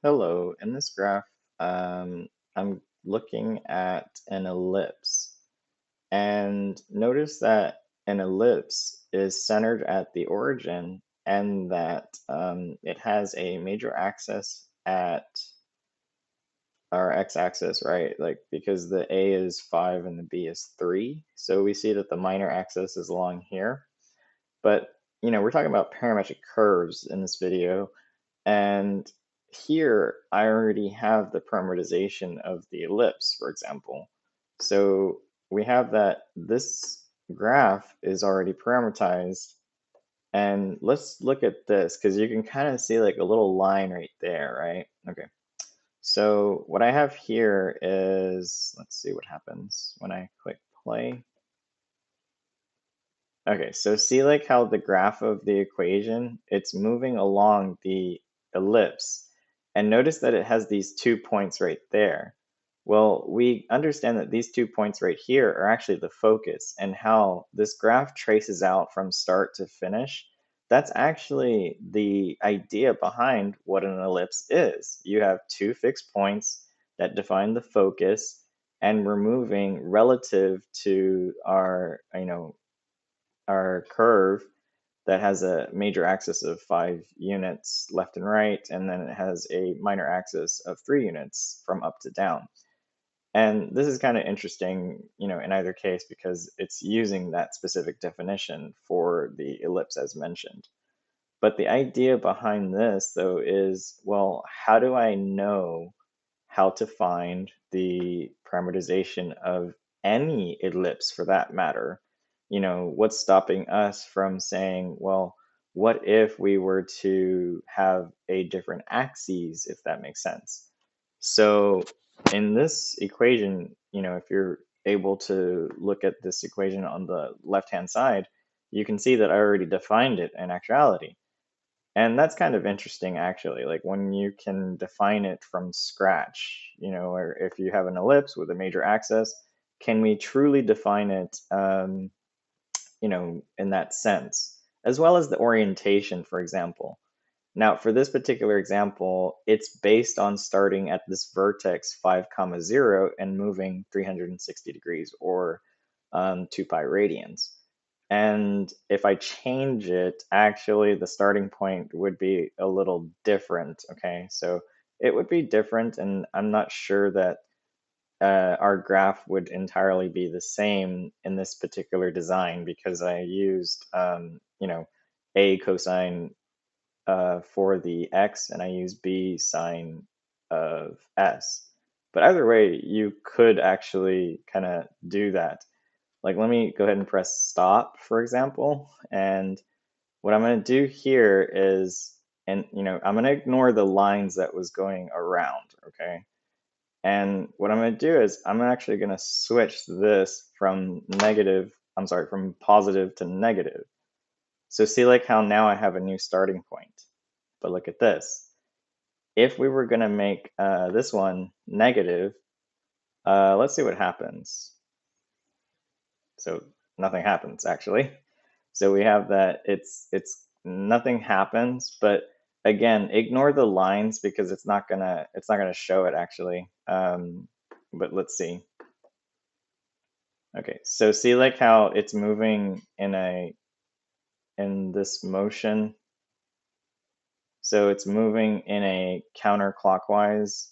Hello, in this graph, I'm looking at an ellipse, and notice that an ellipse is centered at the origin and that it has a major axis at our x-axis, right? Like because the A is 5 and the B is 3. So we see that the minor axis is along here. But, we're talking about parametric curves in this video. And here I already have the parameterization of the ellipse, for example. So we have that this graph is already parameterized. And let's look at this because you can kind of see like a little line right there, right? Okay. So what I have here is, let's see what happens when I click play. Okay, so see like how the graph of the equation, it's moving along the ellipse. And notice that it has these 2 points right there. Well, we understand that these 2 points right here are actually the focus, and how this graph traces out from start to finish. That's actually the idea behind what an ellipse is. You have 2 fixed points that define the focus, and we're moving relative to our curve that has a major axis of 5 units left and right, and then it has a minor axis of 3 units from up to down. And this is kind of interesting, in either case, because it's using that specific definition for the ellipse as mentioned. But the idea behind this, though, is, well, how do I know how to find the parameterization of any ellipse for that matter? What's stopping us from saying, well, what if we were to have a different axes, if that makes sense? So in this equation, if you're able to look at this equation on the left-hand side, you can see that I already defined it in actuality. And that's kind of interesting, actually, like when you can define it from scratch, or if you have an ellipse with a major axis, can we truly define it, in that sense, as well as the orientation, for example. Now, for this particular example, it's based on starting at this vertex 5, 0 and moving 360 degrees or 2 pi radians. And if I change it, actually the starting point would be a little different, okay? So it would be different, and I'm not sure that our graph would entirely be the same in this particular design because I used, A cosine for the x, and I use B sine of s. But either way, you could actually kind of do that. Like, let me go ahead and press stop, for example. And what I'm going to do here is, and I'm going to ignore the lines that was going around, okay? And what I'm going to do is I'm actually going to switch this from positive to negative. So see like how now I have a new starting point. But look at this. If we were going to make this one negative, let's see what happens. So nothing happens, actually. So we have that it's nothing happens, but again, ignore the lines because it's not gonna show it actually. But let's see. Okay, so see like how it's moving in this motion. So it's moving in a counterclockwise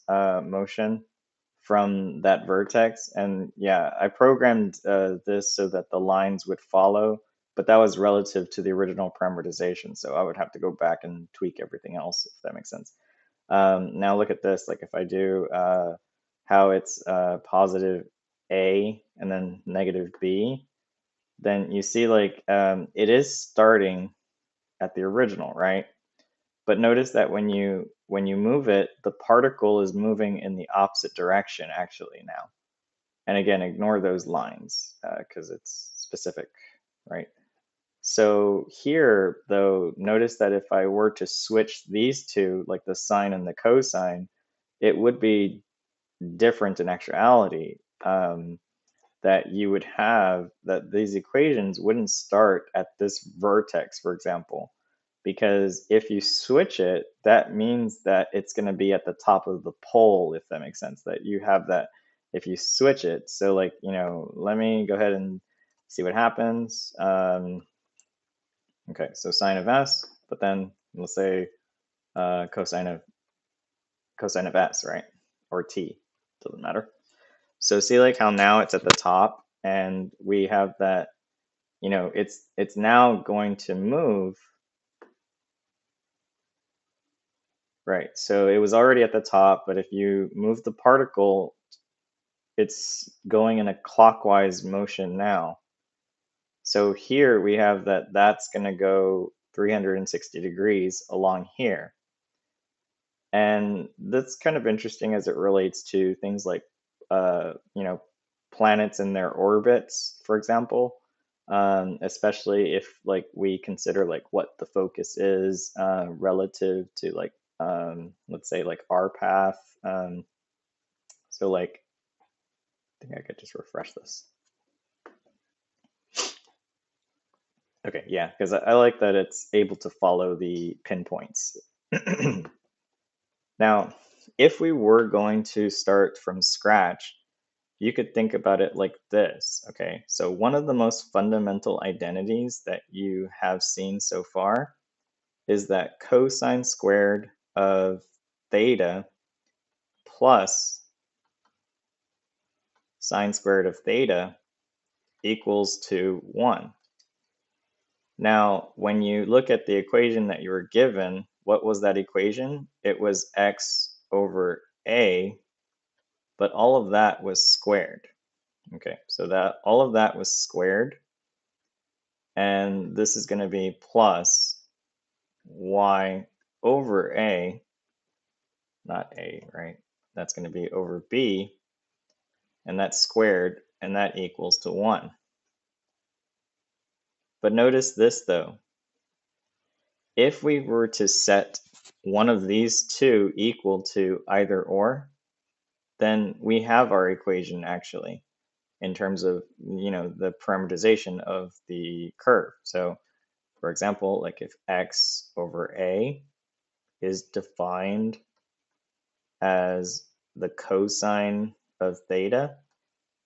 motion from that vertex. And yeah, I programmed this so that the lines would follow, but that was relative to the original parameterization. So I would have to go back and tweak everything else, if that makes sense. Now look at this, like if I do how it's positive A and then negative B, then you see like it is starting at the original, right? But notice that when you move it, the particle is moving in the opposite direction actually now. And again, ignore those lines because it's specific, right? So here, though, notice that if I were to switch these two, like the sine and the cosine, it would be different in actuality. That you would have that these equations wouldn't start at this vertex, for example. because if you switch it, that means that it's going to be at the top of the pole, if that makes sense, that you have that if you switch it. So like, let me go ahead and see what happens. Okay, so sine of s, but then let's say cosine of s, right? Or t, doesn't matter. So see like how now it's at the top, and we have that, it's now going to move. Right, so it was already at the top, but if you move the particle, it's going in a clockwise motion now. So here we have that that's going to go 360 degrees along here. And that's kind of interesting as it relates to things like, planets and their orbits, for example, especially if like we consider like what the focus is relative to like, let's say like our path. So like, I think I could just refresh this. Okay, yeah, because I like that it's able to follow the pinpoints. Now, if we were going to start from scratch, you could think about it like this, okay? So one of the most fundamental identities that you have seen so far is that cosine squared of theta plus sine squared of theta equals to 1. Now, when you look at the equation that you were given, what was that equation? It was x over a, but all of that was squared. Okay, so that all of that was squared, and this is going to be plus y over a, not a, right? That's going to be over b, and that's squared, and that equals to 1. But notice this though. If we were to set one of these two equal to either or, then we have our equation actually in terms of, the parameterization of the curve. So for example, like if x over a is defined as the cosine of theta,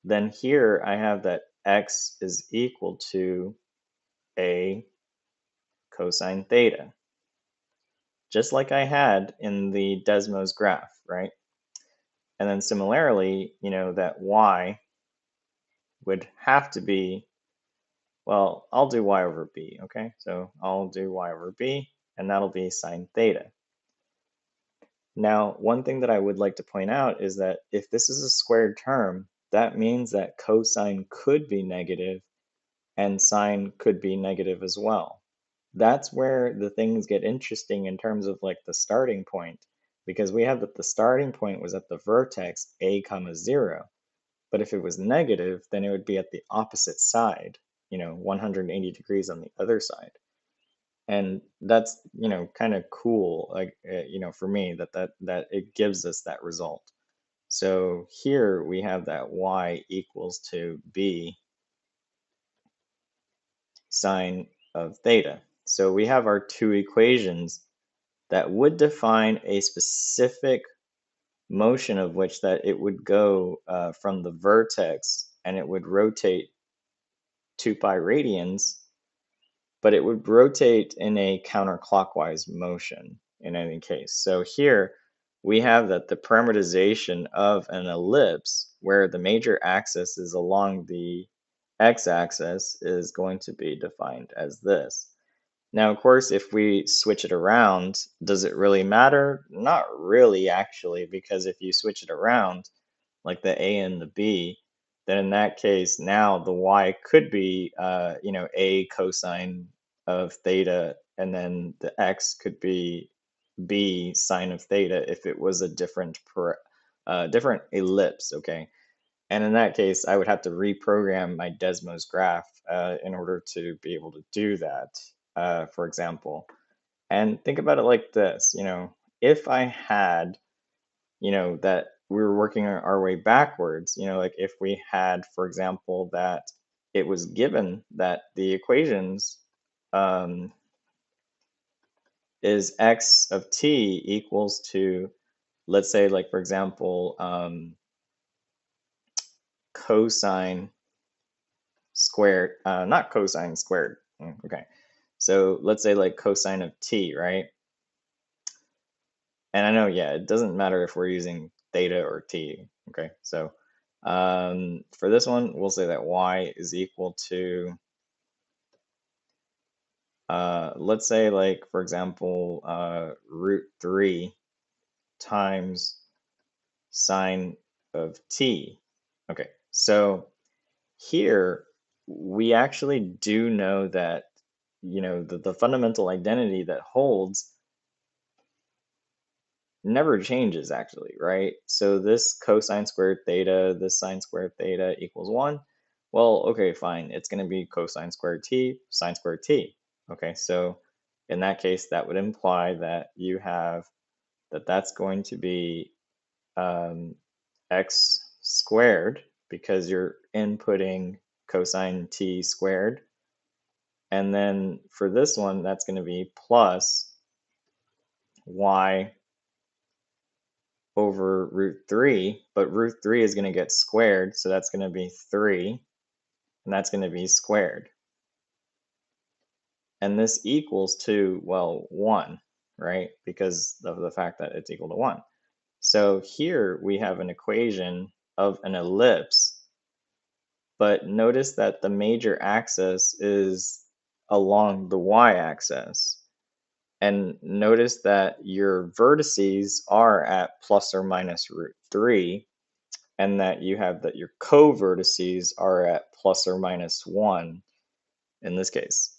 then here I have that x is equal to a cosine theta, just like I had in the Desmos graph, right? And then similarly, that y would have to be, well, I'll do y over b, okay? So I'll do y over b, and that'll be sine theta. Now, one thing that I would like to point out is that if this is a squared term, that means that cosine could be negative and sine could be negative as well. That's where the things get interesting in terms of like the starting point, because we have that the starting point was at the vertex a comma 0. But if it was negative, then it would be at the opposite side, 180 degrees on the other side. And that's, kind of cool, like, for me, that it gives us that result. So here we have that y equals to b sine of theta. So we have our two equations that would define a specific motion of which that it would go from the vertex and it would rotate 2 pi radians, but it would rotate in a counterclockwise motion in any case. So here we have that the parameterization of an ellipse where the major axis is along the x-axis is going to be defined as this. Now, of course, if we switch it around, does it really matter? Not really, actually, because if you switch it around, like the a and the b, then in that case, now the y could be, a cosine of theta, and then the x could be b sine of theta if it was a different ellipse, okay? And in that case, I would have to reprogram my Desmos graph in order to be able to do that, for example. And think about it like this, if I had, that we were working our way backwards, like if we had, for example, that it was given that the equations, um, is x of t equals to, let's say, like, for example, cosine squared, not cosine squared. Okay. So let's say like cosine of t, right? And I know, yeah, it doesn't matter if we're using theta or t. Okay. So for this one, we'll say that y is equal to, let's say, like, for example, root 3 times sine of t. Okay. So here we actually do know that, the fundamental identity that holds never changes, actually, right? So this cosine squared theta, this sine squared theta equals 1. Well, okay, fine. It's going to be cosine squared t, sine squared t. Okay, so in that case, that would imply that you have that's going to be x squared, because you're inputting cosine t squared. And then for this one, that's going to be plus y over root 3, but root 3 is going to get squared, so that's going to be 3, and that's going to be squared. And this equals to, well, 1, right? Because of the fact that it's equal to 1. So here we have an equation of an ellipse, but notice that the major axis is along the y-axis. And notice that your vertices are at plus or minus root 3, and that you have that your co-vertices are at plus or minus 1 in this case.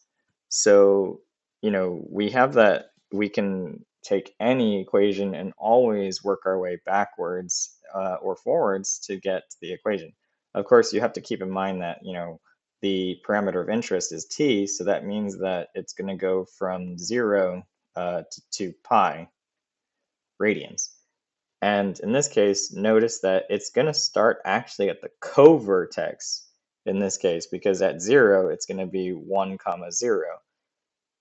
So, we have that we can take any equation and always work our way backwards or forwards to get the equation. Of course, you have to keep in mind that, the parameter of interest is t, so that means that it's going to go from 0 to pi radians. And in this case, notice that it's going to start actually at the co-vertex in this case, because at 0, it's going to be 1, 0.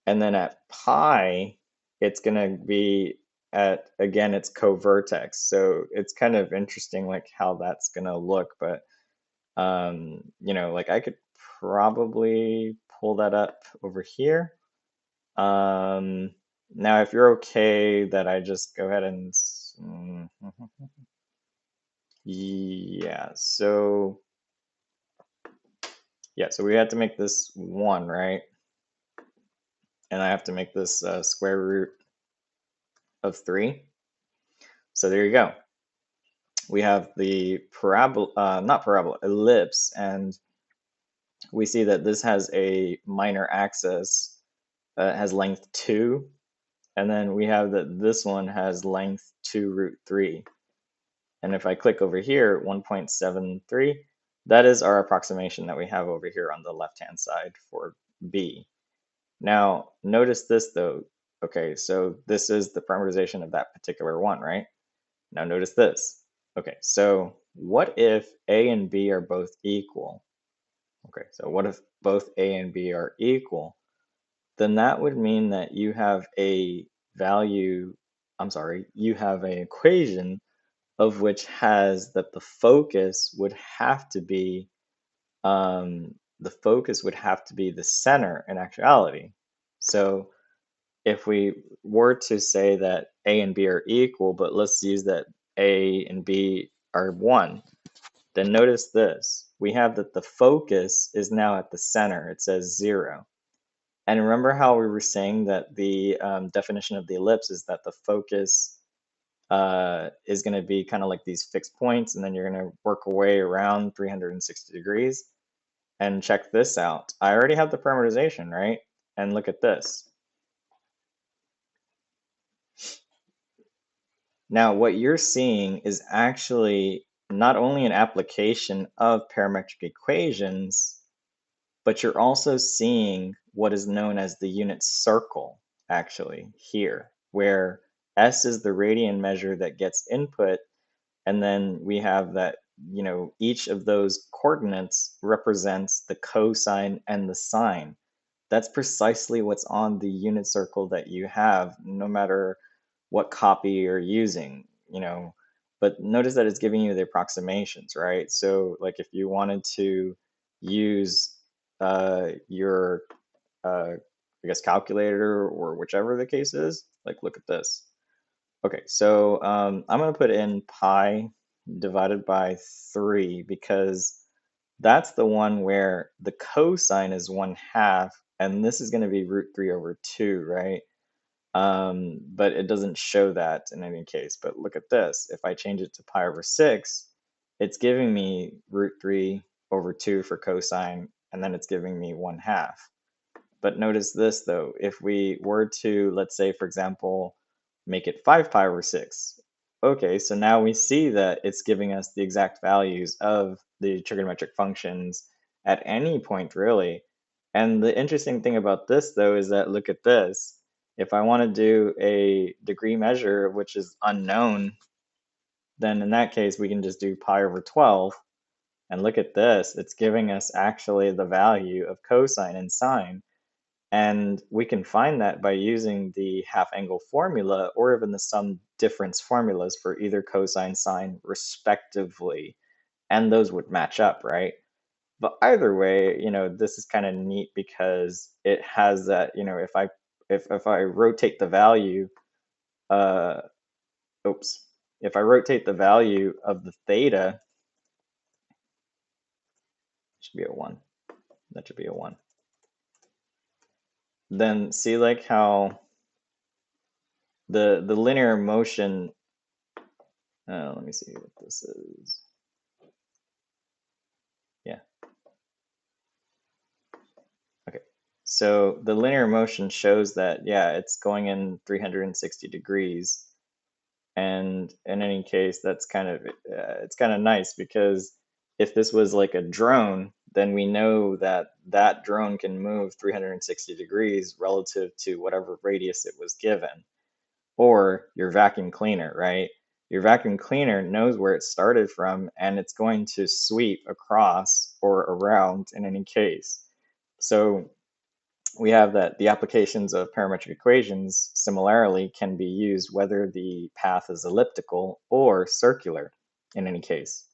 And then at pi, it's going to be at, again, its co-vertex. So it's kind of interesting, like, how that's going to look. But, like, I could probably pull that up over here. Now, if you're okay that I just go ahead and yeah, so we have to make this 1, right? And I have to make this square root of 3. So there you go. We have the ellipse, and we see that this has a minor axis, has length 2, and then we have that this one has length 2 root 3. And if I click over here, 1.73, that is our approximation that we have over here on the left-hand side for B. Now, notice this though. Okay, so this is the parameterization of that particular one, right? Now notice this. Okay, so what if A and B are both equal? Okay, so what if both A and B are equal? Then that would mean that you have a value, you have an equation of which has that the focus would have to be the center in actuality. So if we were to say that A and B are equal, but let's use that A and B are 1, then notice this. We have that the focus is now at the center. It says 0. And remember how we were saying that the definition of the ellipse is that the focus is going to be kind of like these fixed points, and then you're going to work away around 360 degrees. And check this out. I already have the parameterization, right? And look at this. Now, what you're seeing is actually not only an application of parametric equations, but you're also seeing what is known as the unit circle, actually, here, where S is the radian measure that gets input, and then we have that, each of those coordinates represents the cosine and the sine. that's precisely what's on the unit circle that you have, no matter what copy you're using, you know. But notice that it's giving you the approximations, right? So like if you wanted to use your I guess calculator or whichever the case is, like look at this. Okay, so I'm gonna put in pi divided by 3 because that's the one where the cosine is 1/2, and this is gonna be root 3 over 2, right? But it doesn't show that in any case. But look at this. If I change it to pi over 6, it's giving me root 3 over 2 for cosine, and then it's giving me 1/2. But notice this though, if we were to, let's say, for example, make it 5 pi over 6. Okay, so now we see that it's giving us the exact values of the trigonometric functions at any point, really. And the interesting thing about this, though, is that look at this. If I want to do a degree measure, which is unknown, then in that case, we can just do pi over 12. And look at this. It's giving us actually the value of cosine and sine. And we can find that by using the half angle formula or even the sum difference formulas for either cosine, sine, respectively. And those would match up, right? But either way, this is kind of neat because it has that, if I rotate the value, uh, oops, if I rotate the value of the theta, it should be a 1. That should be a 1. Then see like how the linear motion, let me see what this is. Yeah. Okay. So the linear motion shows that, yeah, it's going in 360 degrees. And in any case, that's it's kind of nice because if this was like a drone, then we know that that drone can move 360 degrees relative to whatever radius it was given. Or your vacuum cleaner, right? Your vacuum cleaner knows where it started from and it's going to sweep across or around in any case. So we have that the applications of parametric equations similarly can be used whether the path is elliptical or circular in any case.